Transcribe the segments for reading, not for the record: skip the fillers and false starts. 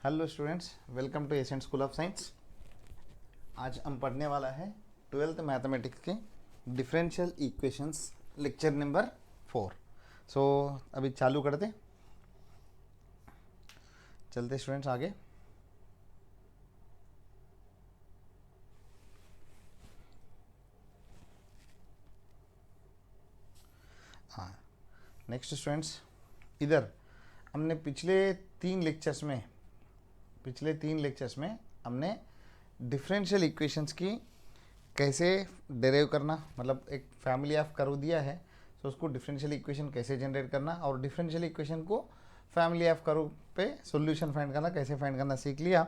Hello students, welcome to Asian school of science. आज हम पढ़ने वाला है 12th मैथमेटिक्स के differential equations lecture number 4। So अभी चालू कर दे, चलते स्टूडेंट्स आगे। हाँ, नेक्स्ट स्टूडेंट्स, इधर हमने पिछले तीन लेक्चर्स में हमने डिफरेंशियल इक्वेशंस की कैसे डेराइव करना, मतलब एक फैमिली ऑफ कर्व दिया है तो उसको डिफरेंशियल इक्वेशन कैसे जनरेट करना और डिफरेंशियल इक्वेशन को फैमिली ऑफ कर्व पे सॉल्यूशन फाइंड करना कैसे फाइंड करना सीख लिया।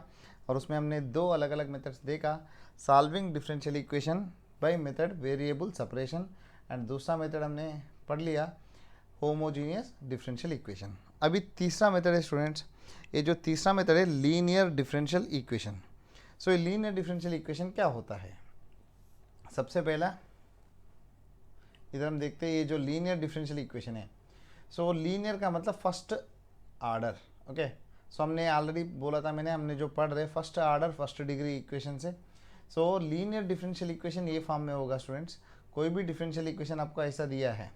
और उसमें हमने दो अलग अलग मेथड्स देखा, solving differential equation by method variable separation and दूसरा मेथड हमने पढ़ लिया होमोजीनियस डिफरेंशियल इक्वेशन। अभी तीसरा मेथड है स्टूडेंट्स, ये जो तीसरा मेथड है लीनियर डिफरेंशियल इक्वेशन। सो ये लीनियर डिफरेंशियल इक्वेशन क्या होता है? सबसे पहला इधर हम देखते हैं ये जो लीनियर डिफरेंशियल इक्वेशन है, सो लीनियर का मतलब फर्स्ट आर्डर। ओके, सो हमने ऑलरेडी बोला था, हमने जो पढ़ रहे first order first degree equation से। सो लीनियर डिफरेंशियल इक्वेशन ये फॉर्म में होगा स्टूडेंट्स। कोई भी डिफरेंशियल इक्वेशन आपको ऐसा दिया है,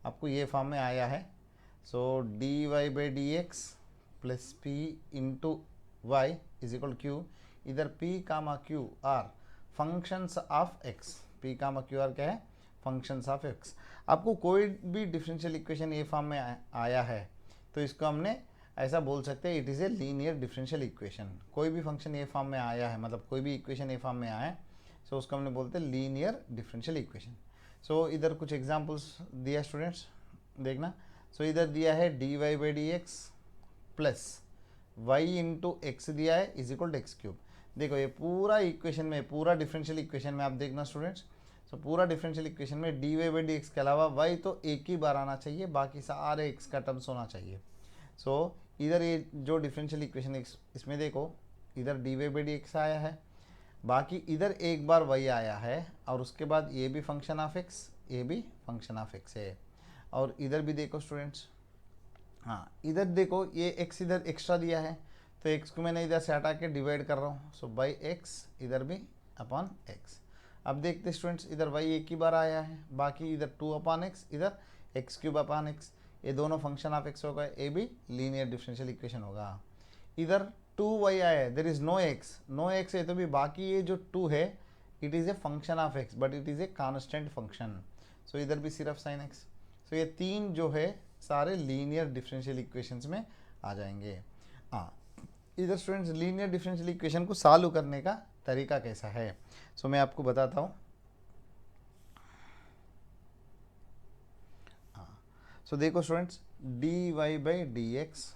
आपको ये फॉर्म में आया है, so d y by d x plus p into y is equal q. इधर p comma q are functions of x. P comma q are क्या है? Functions of x. आपको कोई भी डिफरेंशियल इक्वेशन ए फॉर्म में आया है तो इसको हमने ऐसा बोल सकते हैं, it is a linear differential equation. कोई भी फंक्शन ए फॉर्म में आया है, मतलब कोई भी इक्वेशन ए फॉर्म में आया है, सो उसको हमने बोलते हैं लीनियर डिफरेंशियल इक्वेशन। सो इधर कुछ एग्जांपल्स दिया स्टूडेंट्स, देखना। सो इधर दिया है d y by d x plus y into x दिया है is equal to x cube. देखो ये पूरा इक्वेशन में, पूरा डिफरेंशियल इक्वेशन में आप देखना स्टूडेंट्स, सो पूरा डिफरेंशियल इक्वेशन में d y by d x के अलावा वाई तो एक ही बार आना चाहिए, बाकी सारे एक्स का टर्म्स होना चाहिए। सो इधर ये जो डिफरेंशियल इक्वेशन इसमें देखो, इधर d y by d x आया है, बाकी इधर एक बार वाई आया है, और उसके बाद ये भी फंक्शन ऑफ एक्स, ये भी फंक्शन ऑफ एक्स है। और इधर भी देखो स्टूडेंट्स, हाँ इधर देखो ये एक्स इधर एक्स्ट्रा दिया है, तो एक्स को मैंने इधर से हटा के डिवाइड कर रहा हूँ, सो बाई एक्स इधर भी अपॉन एक्स। अब देखते स्टूडेंट्स, इधर वाई एक ही बार आया है, बाकी इधर टू अपॉन एक्स, इधर एक्स क्यूब अपॉन एक्स, ये दोनों फंक्शन ऑफ एक्स होगा, ये भी लीनियर डिफरेंशियल इक्वेशन होगा। इधर टू वाई आया है, there is no x, no x है तो भी बाकी ये जो टू है it is a function of x but it is a constant function, so इधर भी सिर्फ साइन एक्स। सो ये तीन जो है सारे लीनियर डिफरेंशियल इक्वेशंस में आ जाएंगे। हाँ, इधर स्टूडेंट्स लीनियर डिफरेंशियल इक्वेशन को सॉल्व करने का तरीका कैसा है, सो मैं आपको बताता हूँ। हाँ, सो देखो students, d y by d x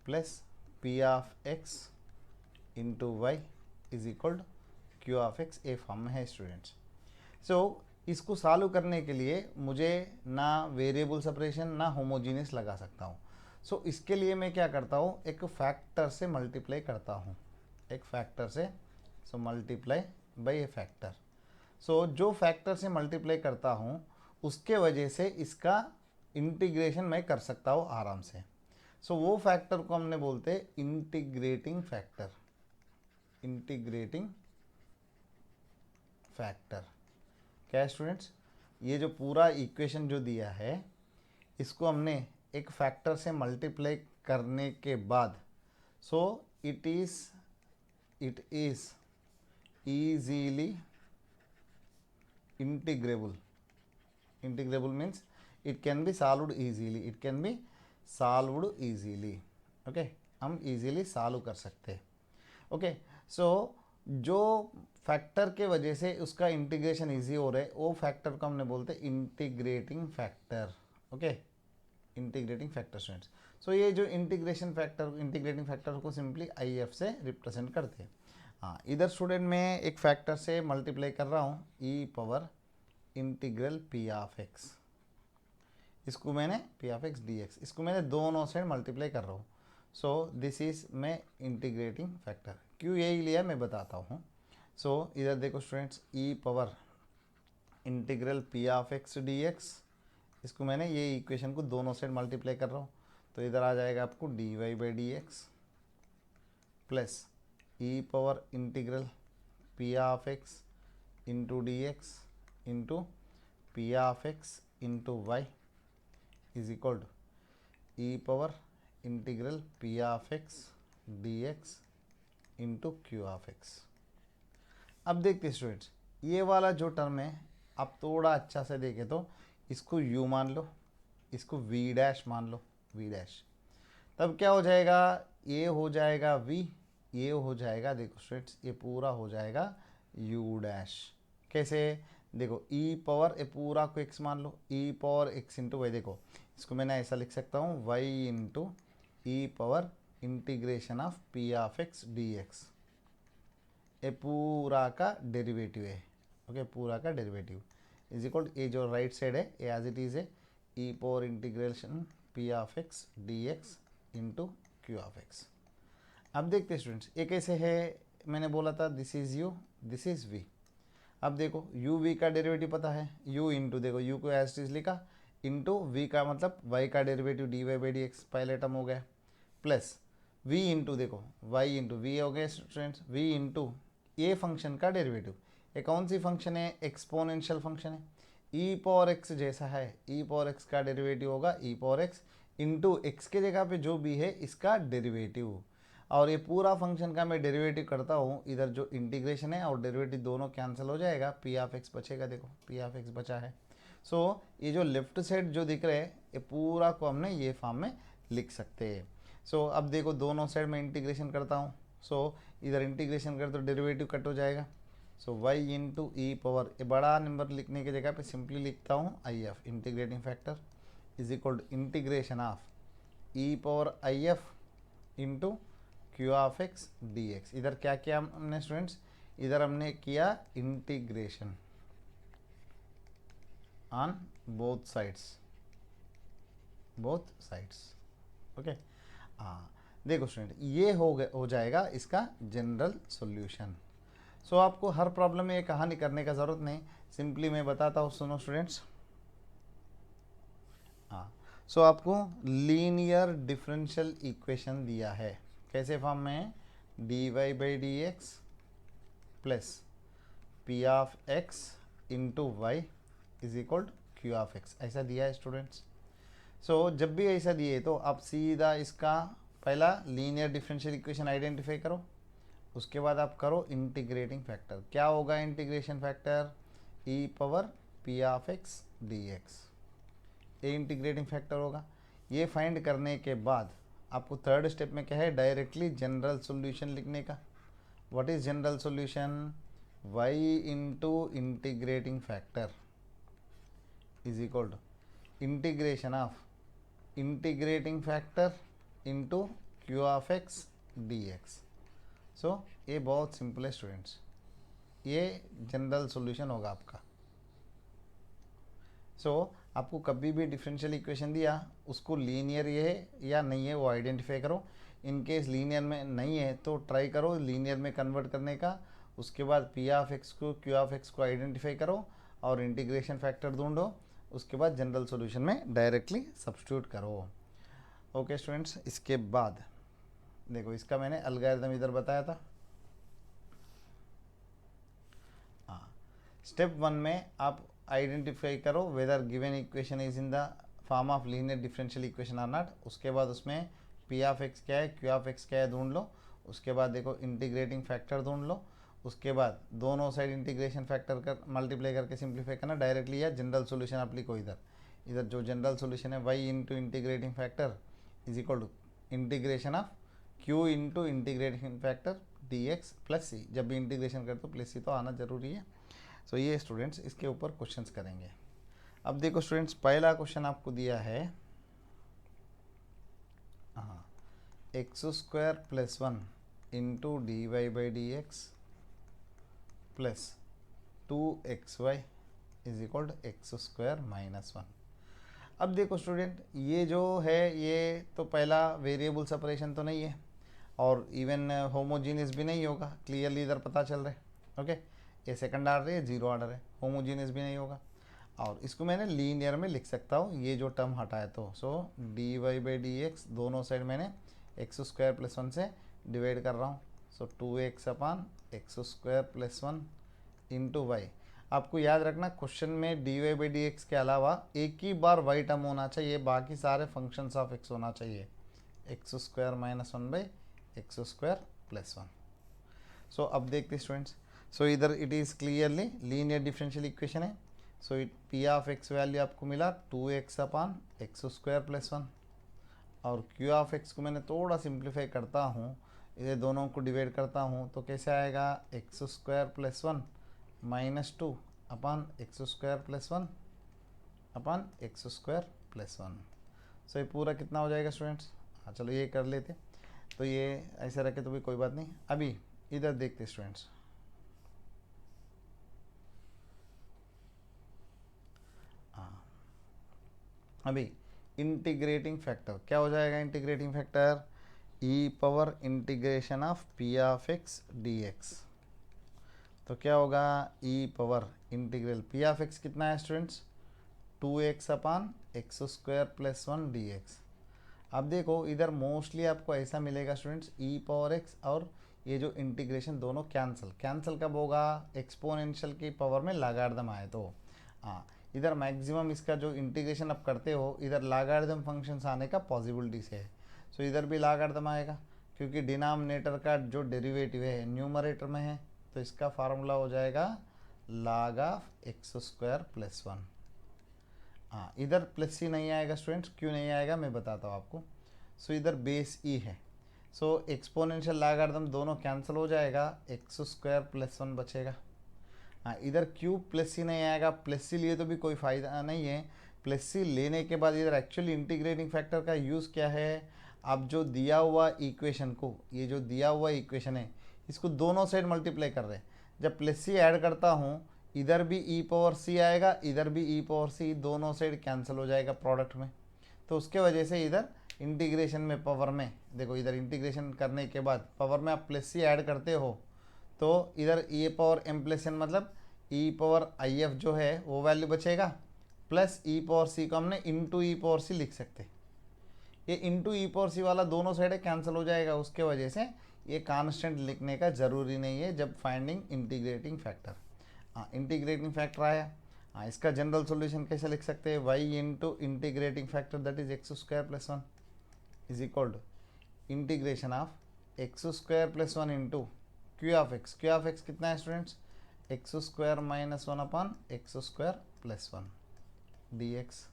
plus p of x into y is equal q of x a form में है स्टूडेंट्स। सो इसको सॉल्व करने के लिए मुझे ना वेरिएबल सेपरेशन ना होमोजीनियस लगा सकता हूँ। सो इसके लिए मैं क्या करता हूँ, एक फैक्टर से मल्टीप्लाई करता हूँ, एक फैक्टर से, so multiply by a factor. So जो फैक्टर से मल्टीप्लाई करता हूँ उसके वजह से इसका इंटीग्रेशन मैं कर सकता हूँ आराम से। सो वो फैक्टर को हमने बोलते हैं इंटीग्रेटिंग फैक्टर, इंटीग्रेटिंग फैक्टर। क्या है स्टूडेंट्स, ये जो पूरा इक्वेशन जो दिया है इसको हमने एक फैक्टर से मल्टीप्लाई करने के बाद, so it is easily integrable. Integrable means it can be solved easily, it can be solved easily. Okay, हम easily सॉल्व कर सकते हैं। ओके, सो जो फैक्टर के वजह से उसका इंटीग्रेशन इजी हो रहा है वो फैक्टर को हमने बोलते हैं integrating factor. Okay, integrating factor students. So ये जो इंटीग्रेटिंग फैक्टर को सिंपली आई एफ से रिप्रेजेंट करते हैं। हाँ, इधर स्टूडेंट मैं एक फैक्टर से मल्टीप्लाई कर रहा हूँ e power integral p of x, इसको मैंने p of x d x, इसको मैंने दोनों से मल्टीप्लाई कर रहा हूँ। सो दिस इज मैं इंटीग्रेटिंग फैक्टर, क्यों यही लिया मैं बताता हूँ। सो इधर देखो students, e power integral p of x d x, इसको मैंने ये इक्वेशन को दोनों साइड मल्टीप्लाई कर रहा हूँ, तो इधर आ जाएगा आपको dy by d x plus e power integral p of x into d x into p of x into y is equal to e power integral p of x d x into q of x. अब देखते students, ये वाला जो term है आप थोड़ा अच्छा से देखें तो इसको u मान लो, इसको v डैश मान लो, v डैश, तब क्या हो जाएगा, ये हो जाएगा v, ये हो जाएगा, देखो स्टूडेंट्स ये पूरा हो जाएगा u डैश। कैसे, देखो e पावर, ये पूरा को x मान लो, e power x into y, देखो इसको मैंने ऐसा लिख सकता हूँ y into e power integration of p of x d x, ये पूरा का डेरिवेटिव है। ओके, पूरा का डेरिवेटिव इज इक्वल, ये जो राइट साइड है ये एज इट इज़ है e power integration p of x d x into q of x. अब देखते स्टूडेंट्स, ये कैसे है, मैंने बोला था this is u, this is v. अब देखो यू वी का डेरिवेटिव पता है, यू इंटू, देखो यू को एज इट इज लिखा, इंटू वी का मतलब वाई का derivative d y by d x पहले टर्म हो गया, प्लस वी इंटू, देखो वाई इंटू वी हो गया स्टूडेंट्स, वी इंटू ये फंक्शन का डेरिवेटिव, ये कौन सी फंक्शन है, एक्सपोनेंशियल फंक्शन है, ई पावर एक्स जैसा है, ई पावर एक्स का डेरिवेटिव होगा e power x into x के जगह पे जो भी है इसका डेरिवेटिव, और ये पूरा फंक्शन का मैं डेरिवेटिव करता हूँ, इधर जो इंटीग्रेशन है और डेरिवेटिव दोनों कैंसिल हो जाएगा, पी ऑफ एक्स बचेगा, देखो पी ऑफ एक्स बचा है। सो ये जो लेफ्ट साइड जो दिख रहे हैं ये पूरा को हमने ये फॉर्म में लिख सकते हैं। सो अब देखो दोनों साइड में इंटीग्रेशन करता हूँ, सो इधर इंटीग्रेशन कर तो डेरिवेटिव कट हो जाएगा, so y into e power, ये बड़ा नंबर लिखने की जगह पे सिंपली लिखता हूँ I F, integrating factor is equal to integration of e power I F into q of x d x. इधर क्या किया हमने स्टूडेंट्स, इधर हमने किया integration on both sides, both sides. Okay, हाँ देखो स्टूडेंट ये हो जाएगा इसका जनरल सॉल्यूशन। सो आपको हर प्रॉब्लम में ये कहानी करने का ज़रूरत नहीं, सिंपली मैं बताता हूँ, सुनो स्टूडेंट्स। हाँ, सो आपको लीनियर डिफरेंशियल इक्वेशन दिया है, कैसे फॉर्म में, d y by d x plus p of x into y is equal q of x, ऐसा दिया है स्टूडेंट्स। सो जब भी ऐसा दिए तो आप सीधा इसका पहला लीनियर डिफरेंशियल इक्वेशन आइडेंटिफाई करो, उसके बाद आप करो इंटीग्रेटिंग फैक्टर। क्या होगा integration factor, e power P of x d x, ये इंटीग्रेटिंग फैक्टर होगा। ये फाइंड करने के बाद आपको थर्ड स्टेप में क्या है, डायरेक्टली जनरल सॉल्यूशन लिखने का। What is general solution, y into integrating factor is equal to integration of integrating factor into q of x d x. So ये बहुत सिंपल है स्टूडेंट्स, ये जनरल सॉल्यूशन होगा आपका। सो आपको कभी भी डिफरेंशियल इक्वेशन दिया उसको लीनियर ये है या नहीं है वो आइडेंटिफाई करो। इन केस लीनियर में नहीं है तो ट्राई करो लीनियर में कन्वर्ट करने का, उसके बाद पी ऑफ एक्स को क्यू ऑफ एक्स को आइडेंटिफाई करो और इंटीग्रेशन फैक्टर ढूंढो, उसके बाद जनरल सॉल्यूशन में डायरेक्टली सब्स्टिट्यूट करो। ओके स्टूडेंट्स, इसके बाद देखो इसका मैंने अलगोरिथम इधर बताया था। हाँ, स्टेप 1 में आप आइडेंटिफाई करो whether given equation is in the form of linear differential equation or not. उसके बाद उसमें पी ऑफ एक्स क्या है, क्यू ऑफ एक्स क्या है ढूंढ लो। उसके बाद देखो इंटीग्रेटिंग फैक्टर ढूंढ लो। उसके बाद दोनों साइड इंटीग्रेशन फैक्टर कर मल्टीप्लाई करके सिंप्लीफाई करना डायरेक्टली, या जनरल सॉल्यूशन आप लिखो इधर। इधर जो जनरल सॉल्यूशन है y into integrating factor is equal to integration of q into integrating factor d x plus c. जब भी इंटीग्रेशन करते हो प्लस सी तो आना जरूरी है। सो ये स्टूडेंट्स इसके ऊपर क्वेश्चंस करेंगे। अब देखो स्टूडेंट्स, पहला क्वेश्चन आपको दिया है, हाँ, x square plus 1 into d y by d x plus 2xy is equal to x square minus 1। अब देखो स्टूडेंट, ये जो है ये तो पहला वेरिएबल सेपरेशन तो नहीं है और इवन होमोजीनियस भी नहीं होगा, क्लियरली इधर पता चल रहा है। ओके, ये सेकंड ऑर्डर है, जीरो ऑर्डर है, होमोजीनियस भी नहीं होगा। और इसको मैंने लीनियर में लिख सकता हूँ, ये जो टर्म हटाए तो। So d y by d x दोनों साइड मैंने एक्स स्क्वायर प्लस वन से डिवाइड कर रहा हूँ। So 2x upon x square plus one into y. आपको याद रखना क्वेश्चन में d y by d x के अलावा एक ही बार वाई टर्म होना चाहिए, बाकी सारे फंक्शंस ऑफ एक्स होना चाहिए। X square minus one by x square plus one. So अब देखते स्टूडेंट्स, सो इधर it is clearly linear differential equation है। So it p of x value आपको मिला 2x upon x square plus one, और q of x को मैंने थोड़ा सिंप्लीफाई करता हूँ, ये दोनों को डिवाइड करता हूँ तो कैसे आएगा, x square plus one minus two upon x square plus one upon x square plus one. So ये पूरा कितना हो जाएगा स्टूडेंट्स, हाँ चलो ये कर लेते, तो ये ऐसे रखे तो भी कोई बात नहीं। अभी इधर देखते स्टूडेंट्स, हाँ अभी इंटीग्रेटिंग फैक्टर क्या हो जाएगा, integrating factor e power integration of p of x d x. तो क्या होगा, e power integral p of x कितना है students, 2x upon x square plus one d x. अब देखो इधर मोस्टली आपको ऐसा मिलेगा स्टूडेंट्स, ई पावर एक्स और ये जो इंटीग्रेशन दोनों कैंसिल कब होगा, एक्सपोनेंशियल की पावर में लॉगरिथम आए तो। हाँ इधर मैक्सिमम इसका जो इंटीग्रेशन आप करते हो इधर लॉगरिथम फंक्शंस आने का पॉसिबिलिटीज है। सो इधर भी लॉगरिथम आएगा क्योंकि डिनोमिनेटर का जो डेरिवेटिव है न्यूमरेटर में है, तो इसका फार्मूला हो जाएगा log of x square plus one. हाँ इधर प्लस सी नहीं आएगा स्टूडेंट्स, क्यों नहीं आएगा मैं बताता हूँ आपको। सो इधर बेस ई है, सो एक्सपोनेंशियल लॉगरिथम दोनों कैंसिल हो जाएगा, एक्स स्क्वायर प्लस वन बचेगा। हाँ इधर क्यूब प्लस सी नहीं आएगा, प्लस सी लिए तो भी कोई फ़ायदा नहीं है। प्लस सी लेने के बाद इधर एक्चुअली इंटीग्रेटिंग फैक्टर का यूज़ क्या है, आप जो दिया हुआ इक्वेशन को, ये जो दिया हुआ इक्वेशन है इसको दोनों साइड मल्टीप्लाई कर रहे हैं। जब प्लस सी ऐड करता हूँ इधर भी ई पावर सी आएगा, इधर भी ई पावर सी, दोनों साइड कैंसिल हो जाएगा प्रोडक्ट में। तो उसके वजह से इधर इंटीग्रेशन में पावर में देखो, इधर इंटीग्रेशन करने के बाद पावर में आप प्लस सी ऐड करते हो तो इधर e power M plus N मतलब ई पावर आई एफ जो है वो वैल्यू बचेगा, प्लस ई पावर सी को हमने इंटू ई पावर सी लिख सकते। ये इंटू ई पावर सी वाला दोनों साइड कैंसिल हो जाएगा, उसके वजह से ये कांस्टेंट लिखने का ज़रूरी नहीं है जब फाइंडिंग इंटीग्रेटिंग फैक्टर। हाँ इंटीग्रेटिंग फैक्टर आया, हाँ इसका जनरल सॉल्यूशन कैसे लिख सकते हैं, y into integrating factor that is x square plus one is equal to integration of x square plus one into q of x. Q of x कितना है students, x square minus one upon x square plus one d x.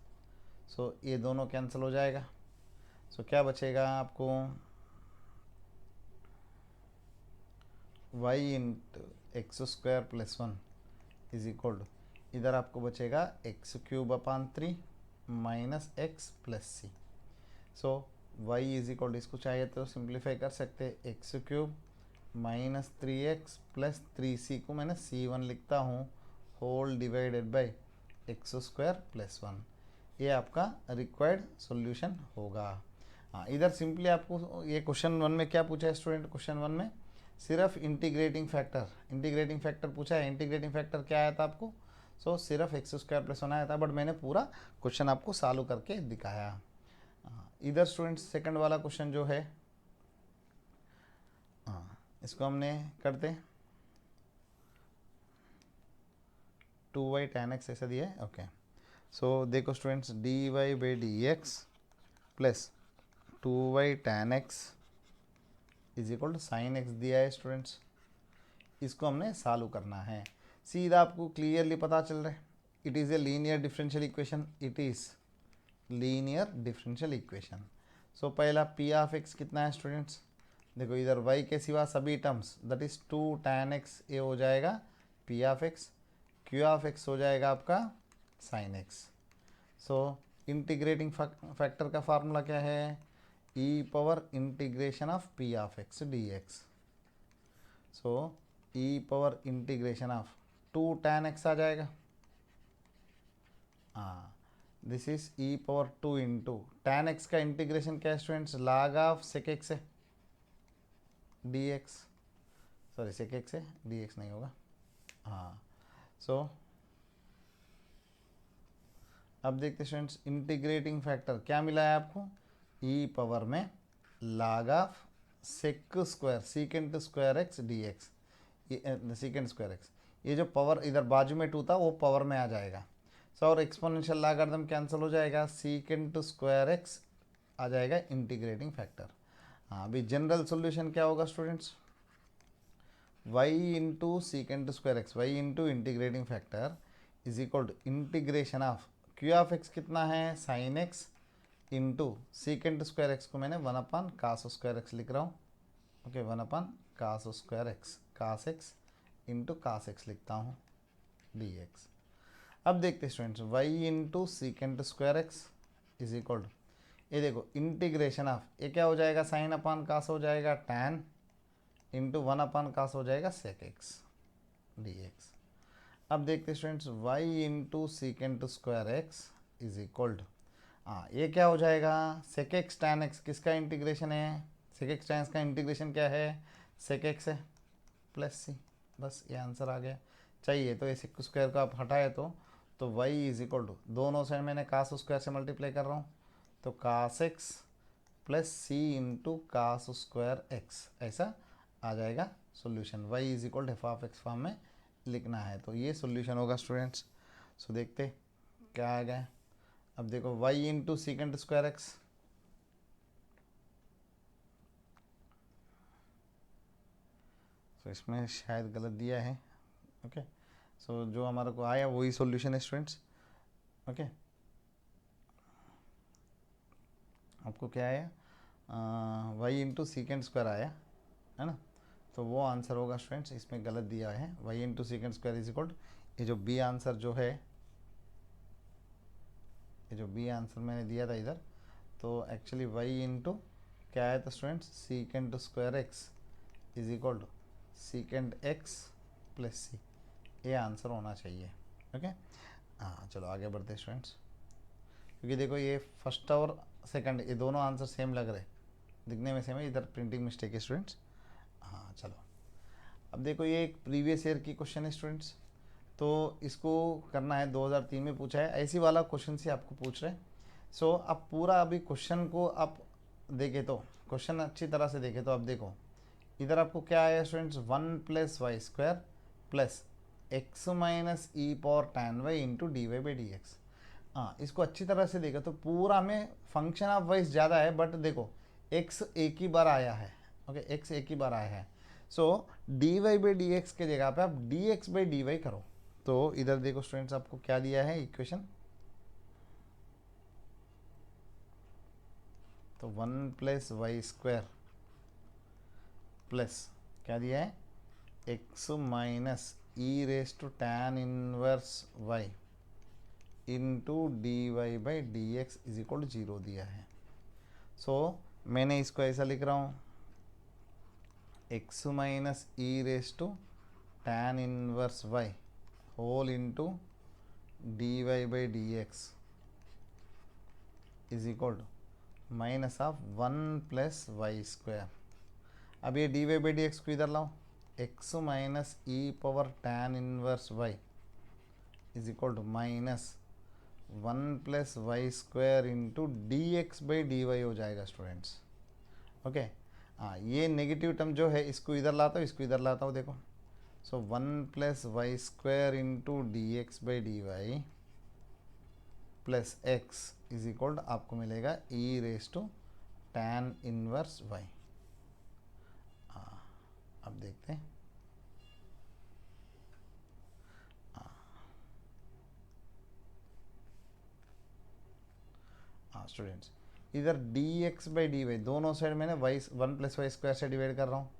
So ये दोनों cancel हो जाएगा। So क्या बचेगा आपको, Y into x square plus one is equal to, इधर आपको बचेगा x cube upon three minus x plus c. So y is equal to, इसको चाहिए तो सिंप्लीफाई कर सकते हैं, x cube minus three x plus three c को मैंने सी वन लिखता हूँ whole divided by x square plus one. ये आपका रिक्वायर्ड सॉल्यूशन होगा। हाँ इधर सिंपली आपको ये क्वेश्चन वन में क्या पूछा है स्टूडेंट, क्वेश्चन वन में सिर्फ इंटीग्रेटिंग फैक्टर पूछा है। इंटीग्रेटिंग फैक्टर क्या आया था आपको, सो सिर्फ एक्स स्क्वायर प्लस वन आया था, बट मैंने पूरा क्वेश्चन आपको सॉल्व करके दिखाया। इधर स्टूडेंट्स सेकंड वाला क्वेश्चन जो है, हाँ इसको हमने करते 2y tan x ऐसा दिया है। ओके सो देखो students, d y by d x plus 2y tan x is equal to sine x दिया है स्टूडेंट्स। इसको हमने सॉल्व करना है, सीधा आपको क्लियरली पता चल रहा है it is a linear differential equation, it is linear differential equation. So पहला पी ऑफ एक्स कितना है स्टूडेंट्स, देखो इधर y के सिवा सभी terms that is 2 tan x ये हो जाएगा p of x, q of x हो जाएगा आपका sine x. So integrating factor का फार्मूला क्या है, e power integration of p of x d x. So e power integration of 2 tan x आ जाएगा, हाँ this is e power 2 into tan x का इंटीग्रेशन क्या है students, log of sec x है D x, sorry sec x है D x नहीं होगा, हाँ सो अब देखते स्टूडेंट्स, इंटीग्रेटिंग फैक्टर क्या मिला है आपको, ई पावर में log of sec square secant square x d x, ये सीकेंट स्क्वायर एक्स, ये जो पावर इधर बाजू में 2 था वो पावर में आ जाएगा। सो और एक्सपोनेंशियल लॉगरिथम कैंसिल हो जाएगा, सीकेंट स्क्वायर एक्स आ जाएगा इंटीग्रेटिंग फैक्टर। हाँ, अभी जनरल सॉल्यूशन क्या होगा students, y into secant square x, y into integrating factor is equal to integration of q of x कितना है sine x into secant square x को मैंने 1 cos square x लिख रहा हूँ। Okay, 1 cos square x, cos x into cos x लिखता हूँ d x. अब देखते हैं students, y into secant square x is equal to, ये देखो इंटीग्रेशन ऑफ, ये क्या हो जाएगा साइन अपान कास हो जाएगा टैन इंटू 1 कास हो जाएगा सेक एक्स डी एक्स। अब देखते students, y into secant square x is equal to, हाँ ये क्या हो जाएगा सेक एक्स टैन एक्स, किसका इंटीग्रेशन है, सेक एक्स टैन एक्स का इंटीग्रेशन क्या है सेक एक्स है प्लस सी, बस ये आंसर आ गया। चाहिए तो ये सेक स्क्वायर को आप हटाए तो y इज इक्वल टू, दोनों साइड मैंने कास स्क्वायर से मल्टीप्लाई कर रहा हूँ, तो cos x plus c into cos square x, ऐसा आ जाएगा solution. y is equal to f of x form में लिखना है, तो ये सॉल्यूशन होगा स्टूडेंट्स। सो देखते क्या आ गया। अब देखो y into secant square x, तो इसमें शायद गलत दिया है। ओके, सो जो हमारे को आया वही सॉल्यूशन है स्टूडेंट्स। ओके, आपको क्या आया, y इंटू सीकेंट स्क्वायर आया है ना, तो वो आंसर होगा स्टूडेंट्स, इसमें गलत दिया है y into secant square is equal, ये जो बी आंसर जो है, ये जो बी आंसर मैंने दिया था इधर, तो एक्चुअली y इंटू क्या आया था students secant square x is equal to secant x plus c, ये आंसर होना चाहिए। ओके, हाँ चलो आगे बढ़ते स्टूडेंट्स, क्योंकि देखो ये फर्स्ट और सेकंड ये दोनों आंसर सेम लग रहे, दिखने में सेम है, इधर प्रिंटिंग मिस्टेक है स्टूडेंट्स। हाँ चलो, अब देखो ये एक प्रीवियस ईयर की क्वेश्चन है स्टूडेंट्स, तो इसको करना है 2003 में पूछा है, ऐसी वाला क्वेश्चन से आपको पूछ रहे हैं। सो अब पूरा अभी क्वेश्चन को आप देखें तो, क्वेश्चन अच्छी तरह से देखें तो अब देखो इधर आपको क्या आया students, 1 plus y square plus x minus e power tan y into d y by d x. हाँ, इसको अच्छी तरह से देखो तो पूरा में फंक्शन ऑफ वाइज ज़्यादा है, बट देखो एक्स एक ही बार आया है। ओके, एक्स एक ही बार आया है, so d y by d x के जगह पे आप d x by d y करो। तो इधर देखो स्टूडेंट्स आपको क्या दिया है इक्वेशन, तो 1 प्लस वाई स्क्वायर प्लस क्या दिया है x minus e raise to tan inverse y into d y by d x is equal to 0 दिया है। सो मैंने इसको ऐसा लिख रहा हूँ, x minus e raise to tan inverse y whole into d y by d x is equal to minus of 1 plus y square. अब ये d y by d x को इधर लाओ, x minus e power tan inverse y is equal to minus 1 plus y square into d x by d y हो जाएगा students. Okay, हाँ ये negative term जो है इसको इधर लाता हूँ, इसको इधर लाता हूँ, देखो so 1 plus y square into d x by d y plus x is equal to आपको मिलेगा e raise to tan inverse y. अब देखते हैं, हाँ स्टूडेंट्स इधर d x by d y दोनों साइड मैंने वाई 1 प्लस वाई स्क्वायर से डिवाइड कर रहा हूँ,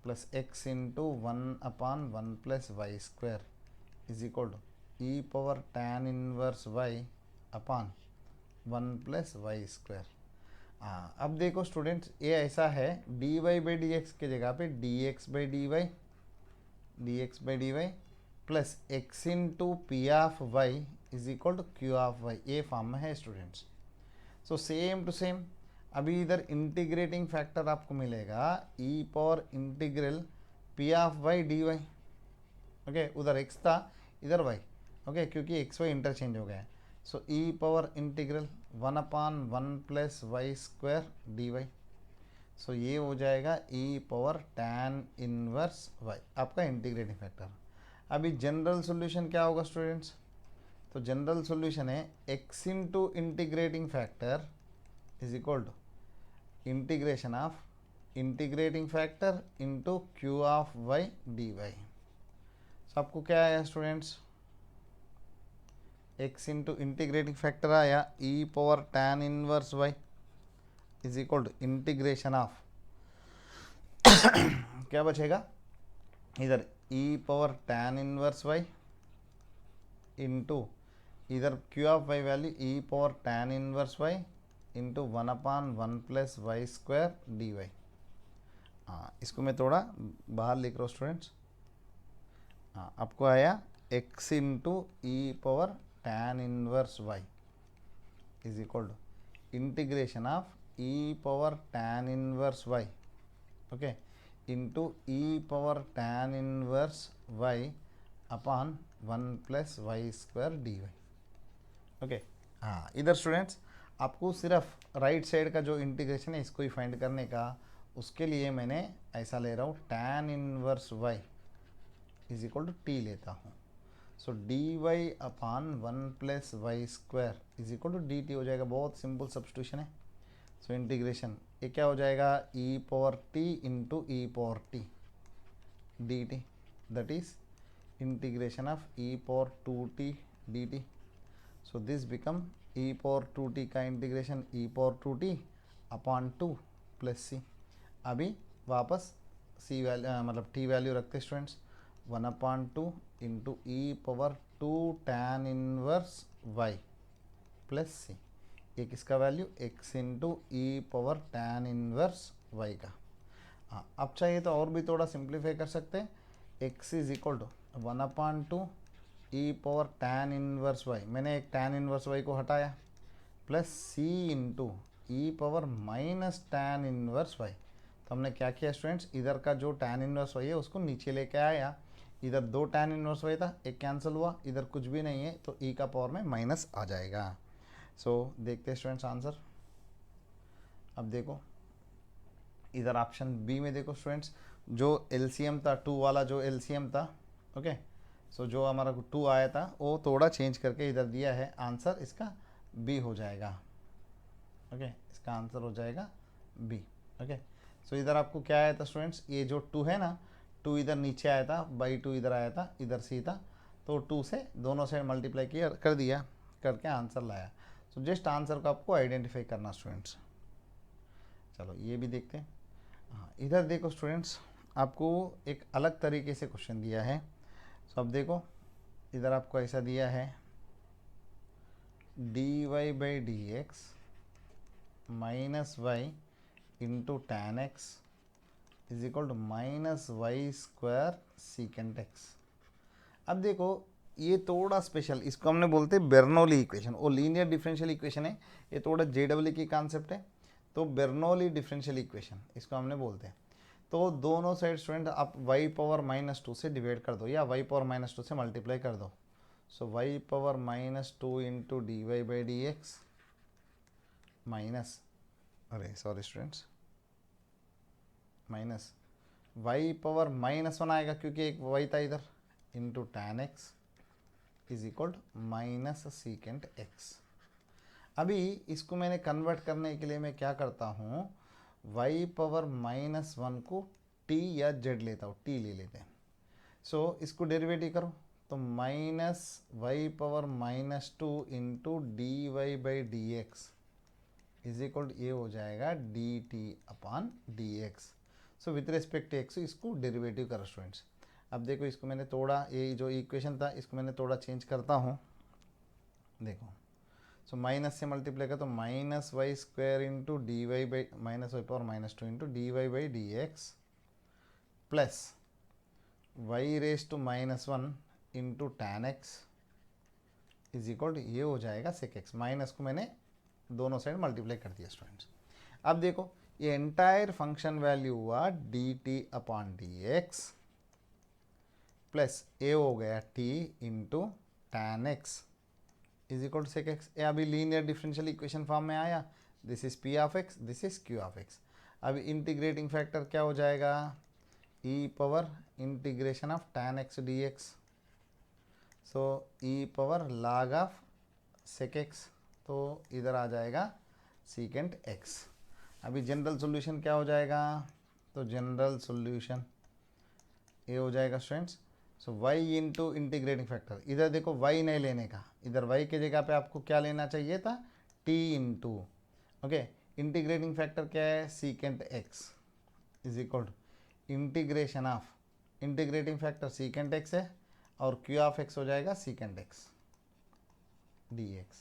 plus x into 1/1 plus y square is equal to e power tan inverse y upon 1 plus y square. हाँ अब देखो स्टूडेंट्स ये ऐसा है, d y by d x के जगह पे d x by d y plus x into p of y is equal to q of y, ये फॉर्म में है students. So same to same अभी इधर इंटीग्रेटिंग फैक्टर आपको मिलेगा e power integral p of y d y. Okay, उधर x था इधर वाई, ओके क्योंकि एक्स वाई इंटरचेंज हो गया है। So e power integral 1/1 plus y square d y. So ये हो जाएगा e power tan inverse y, आपका इंटीग्रेटिंग फैक्टर। अभी जनरल सॉल्यूशन क्या होगा स्टूडेंट्स? तो जनरल सॉल्यूशन है x into integrating factor is equal to integration of integrating factor into q of y d y. So आपको क्या आया students? x into integrating factor आया e power tan inverse y is equal to integration of क्या बचेगा इधर e power tan inverse y into इधर q of y value e power tan inverse y into 1/1 plus y square d y. हाँ, इसको मैं थोड़ा बाहर लिख रहा हूँ स्टूडेंट्स। हाँ, आपको आया x into e power tan inverse y is equal to integration of e power tan inverse y, okay, into e power tan inverse y upon 1 plus y square d y. Okay, हाँ, इधर students आपको सिर्फ right side का जो integration है इसको ही find करने का, उसके लिए मैंने ऐसा ले रहा हूँ tan inverse y is equal to t लेता हूँ। So d y upon 1 plus y square is equal to d t हो जाएगा। बहुत सिंपल सब्स्टिट्यूशन है। सो इंटीग्रेशन ये क्या हो जाएगा e power t into e power t d t, that is integration of e power 2t d t. So this become e power 2t का integration e power 2t upon 2 plus c. अभी वापस c value मतलब t value रखते students 1/2 into e power 2 tan inverse y plus c. ये किसका value x into e power tan inverse y का। हाँ, अब चाहिए तो और भी थोड़ा सिंप्लीफाई कर सकते हैं। x is equal to 1/2 e power tan inverse y, मैंने एक tan इनवर्स y को हटाया, plus c into e power minus tan inverse y। तो हमने क्या किया स्टूडेंट्स, इधर का जो tan इनवर्स y है उसको नीचे लेके आया। इधर 2 tan इनवर्स y था, एक कैंसिल हुआ, इधर कुछ भी नहीं है तो e का पावर में माइनस आ जाएगा। सो देखते हैं स्टूडेंट्स आंसर। अब देखो इधर ऑप्शन बी में देखो स्टूडेंट्स, जो एलसीएम था 2 वाला, जो एलसीएम था, ओके, सो जो हमारा 2 आया था वो थोड़ा चेंज करके इधर दिया है। आंसर इसका बी हो जाएगा। ओके, इसका आंसर हो जाएगा बी। ओके, सो इधर आपको क्या आया था स्टूडेंट्स, ये जो 2 है ना, 2 इधर नीचे आया था, बाई 2 इधर आया था, इधर सी था, तो 2 से दोनों साइड मल्टीप्लाई किया कर दिया, करके आंसर लाया। सो जस्ट आंसर को आपको आइडेंटिफाई करना स्टूडेंट्स। चलो ये भी देखते हैं। हाँ, इधर देखो स्टूडेंट्स, आपको एक अलग तरीके से क्वेश्चन दिया है। सो अब देखो इधर आपको ऐसा दिया है d y by d x minus y into tan x is equal to minus y square secant x. अब देखो ये थोड़ा स्पेशल, इसको हमने बोलते हैं बेर्नौली इक्वेशन। वो लीनियर डिफरेंशियल इक्वेशन है, ये थोड़ा जेडब्ल्यू की कॉन्सेप्ट है, तो बेर्नौली डिफरेंशियल इक्वेशन इसको हमने बोलते हैं। तो दोनों साइड स्टूडेंट आप y पावर -2 से डिवाइड कर दो या y पावर -2 से मल्टीप्लाई कर दो। So y power -2 into d y by d x minus, अरे sorry students, minus y power -1 आएगा क्योंकि एक y था इधर, into tan x is equal to minus secant x. अभी इसको मैंने कन्वर्ट करने के लिए मैं क्या करता हूँ, y पावर -1 को t या z लेता हूँ, t ले लेते हैं। सो इसको डेरिवेटिव करो तो minus y power -2 into d y by d x is equal to ये हो जाएगा d t upon d x. So with respect to x इसको डेरिवेटिव करो स्टूडेंट्स। अब देखो इसको मैंने थोड़ा, ये जो इक्वेशन था इसको मैंने थोड़ा चेंज करता हूँ। देखो सो माइनस से मल्टीप्लाई कर तो minus y square into d y by minus y power -2 into d y by d x plus y raise to -1 into tan x is equal to ये हो जाएगा सेक एक्स। माइनस को मैंने दोनों side multiply कर दिया students. अब देखो ये एंटायर फंक्शन वैल्यू हुआ d t upon d x plus a हो गया t into tan x is equal to sec x. ये अभी लीनियर डिफरेंशियल इक्वेशन फॉर्म में आया, this is p of x, this is q of x. अभी integrating factor क्या हो जाएगा, e power integration of tan x dx, so e power log of sec x, तो इधर आ जाएगा secant x। अभी जनरल सॉल्यूशन क्या हो जाएगा, तो जनरल सॉल्यूशन ये हो जाएगा students, so y into integrating factor, इधर देखो y नहीं लेने का, इधर y के जगह पे आपको क्या लेना चाहिए था, t into, okay, integrating factor क्या है, secant x is equal to integration of, integrating factor secant x है और q ऑफ x हो जाएगा secant x dx।